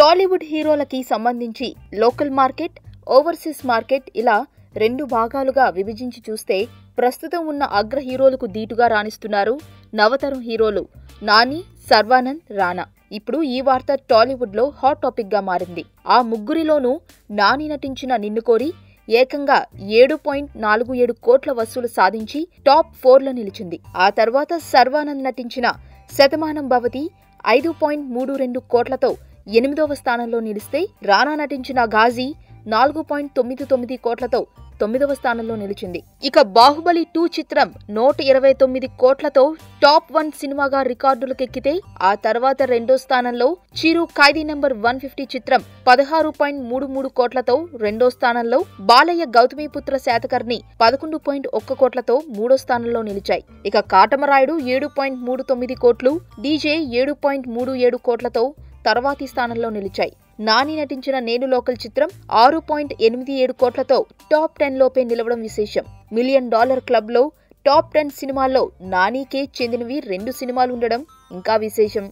టాలీవుడ్ హీరోలకి సంబంధించి local market, overseas market ఇలా రెండు భాగాలుగా విభజించి చూస్తే ప్రస్తుతం ఉన్న అగ్ర హీరోలకు దీటుగా రాణిస్తున్నారు నవతరం హీరోలు నాని, శర్వానంద్, రానా. ఇప్పుడు ఈ వార్త టాలీవుడ్ లో హాట్ టాపిక్ గా మారింది. ఆ ముగ్గురిలోనూ నాని నటించిన నిన్ను కోరి ఏకంగా 7.47 కోట్ల వసూలు సాధించి టాప్ 4లో నిలిచింది. ఆ తర్వాత శర్వానంద్ నటించిన శతమానం భవతి 5.32 కోట్లతో 8వ స్థానంలో నిలిస్తే, రానా నటించిన ఘాజీ 4.99 కోట్లతో 9వ స్థానంలో నిలిచింది. ఇక బాహుబలి 2 చిత్రం 129 కోట్లతో టాప్ 1 సినిమాగా రికార్డులకెక్కితే, ఆ తర్వాత రెండో స్థానంలో చిరు ఖైదీ నంబర్ 150 చిత్రం 16.33 కోట్లతో రెండో స్థానంలో, బాలయ్య గౌతమిపుత్ర శాతకర్ణి 11.1 కోట్లతో మూడో స్థానంలో నిలిచాయి. ఇక కాటమరాయుడు 7.39 కోట్లు, డీజే 7.37 కోట్లతో తర్వాతి స్థానంలో నిలిచాయి. నాని నటించిన నేను లోకల్ చిత్రం 6.87 కోట్లతో టాప్ 10 లోపే నిలవడం విశేషం. $1 మిలియన్ క్లబ్ లో టాప్ 10 సినిమాల్లో నానికే చెందినవి 2 సినిమాలు ఉండడం ఇంకా విశేషం.